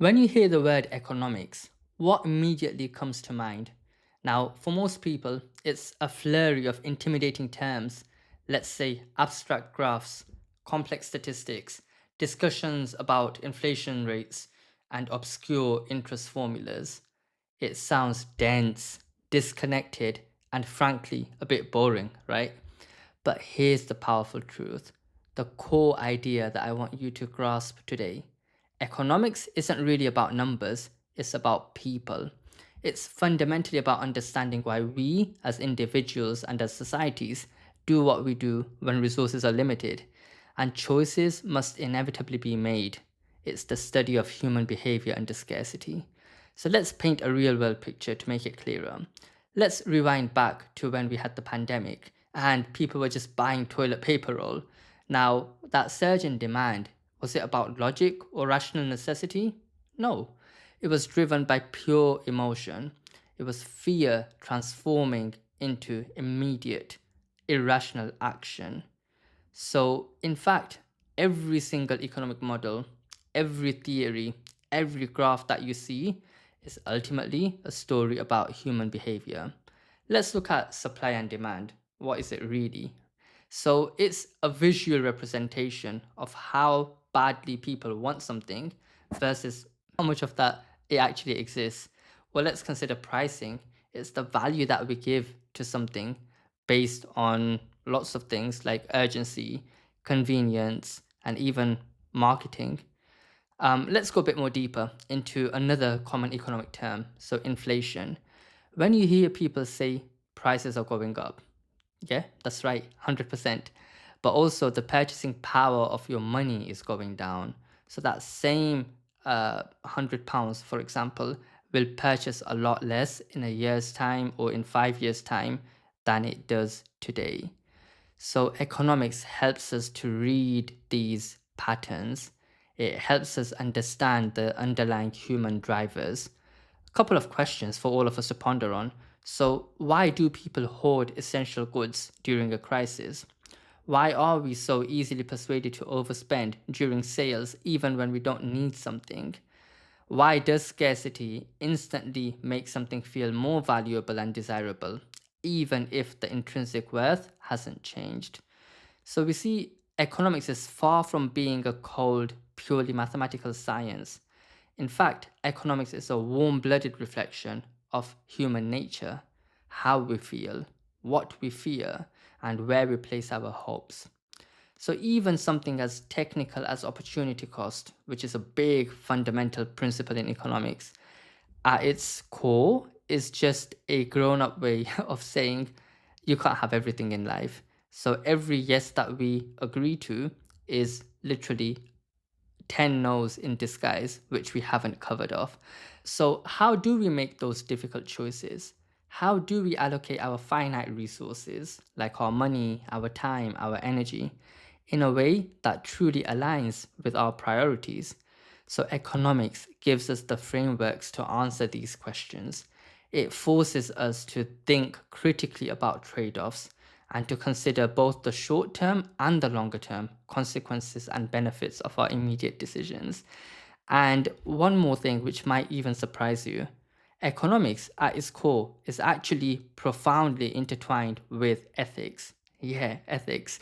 When you hear the word economics, what immediately comes to mind? Now, for most people, it's a flurry of intimidating terms, let's say abstract graphs, complex statistics, discussions about inflation rates, and obscure interest formulas. It sounds dense, disconnected, and frankly, a bit boring, right? But here's the powerful truth, the core idea that I want you to grasp today. Economics isn't really about numbers, it's about people. It's fundamentally about understanding why we, as individuals and as societies, do what we do when resources are limited, and choices must inevitably be made. It's the study of human behavior under scarcity. So let's paint a real world picture to make it clearer. Let's rewind back to when we had the pandemic and people were just buying toilet paper roll. Now, that surge in demand, was it about logic or rational necessity? No. It was driven by pure emotion. It was fear transforming into immediate, irrational action. So, in fact, every single economic model, every theory, every graph that you see is ultimately a story about human behavior. Let's look at supply and demand. What is it really? So, it's a visual representation of how badly people want something versus how much of that it actually exists. Well, let's consider pricing. It's the value that we give to something based on lots of things like urgency, convenience, and even marketing. Let's go a bit more deeper into another common economic term, so inflation. When you hear people say prices are going up, yeah, that's right, 100%. But also the purchasing power of your money is going down. So that same £100, for example, will purchase a lot less in a year's time or in 5 years' time than it does today. So economics helps us to read these patterns. It helps us understand the underlying human drivers. A couple of questions for all of us to ponder on. So, why do people hoard essential goods during a crisis? Why are we so easily persuaded to overspend during sales even when we don't need something? Why does scarcity instantly make something feel more valuable and desirable, even if the intrinsic worth hasn't changed? So we see economics is far from being a cold, purely mathematical science. In fact, economics is a warm blooded reflection of human nature, how we feel, what we fear, and where we place our hopes. So, even something as technical as opportunity cost, which is a big fundamental principle in economics, at its core is just a grown up way of saying you can't have everything in life. So, every yes that we agree to is literally 10 no's in disguise, which we haven't covered off. So, how do we make those difficult choices? How do we allocate our finite resources, like our money, our time, our energy, in a way that truly aligns with our priorities? So, economics gives us the frameworks to answer these questions. It forces us to think critically about trade offs and to consider both the short term and the longer term consequences and benefits of our immediate decisions. And one more thing, which might even surprise you, economics at its core is actually profoundly intertwined with ethics. Yeah, ethics.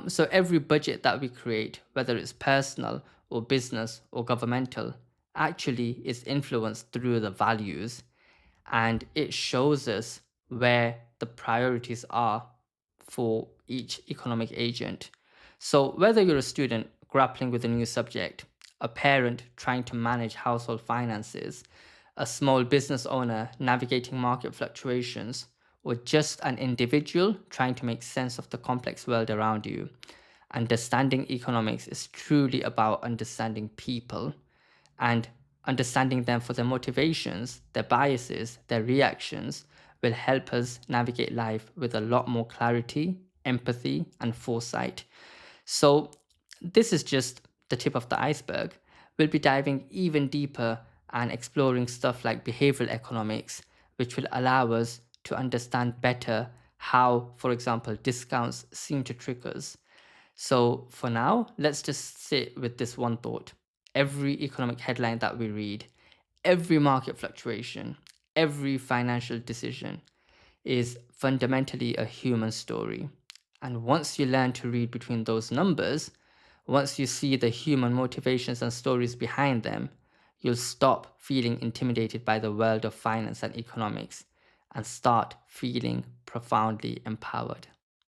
So every budget that we create, whether it's personal or business or governmental, actually is influenced through the values, and it shows us where the priorities are for each economic agent. So, whether you're a student grappling with a new subject, a parent trying to manage household finances, a small business owner navigating market fluctuations, or just an individual trying to make sense of the complex world around you, understanding economics is truly about understanding people and understanding them for their motivations, their biases, their reactions will help us navigate life with a lot more clarity, empathy, and foresight. So, this is just the tip of the iceberg. We'll be diving even deeper and exploring stuff like behavioral economics, which will allow us to understand better how, for example, discounts seem to trick us. So, for now, let's just sit with this one thought. Every economic headline that we read, every market fluctuation, every financial decision is fundamentally a human story. And once you learn to read between those numbers, once you see the human motivations and stories behind them, you'll stop feeling intimidated by the world of finance and economics and start feeling profoundly empowered.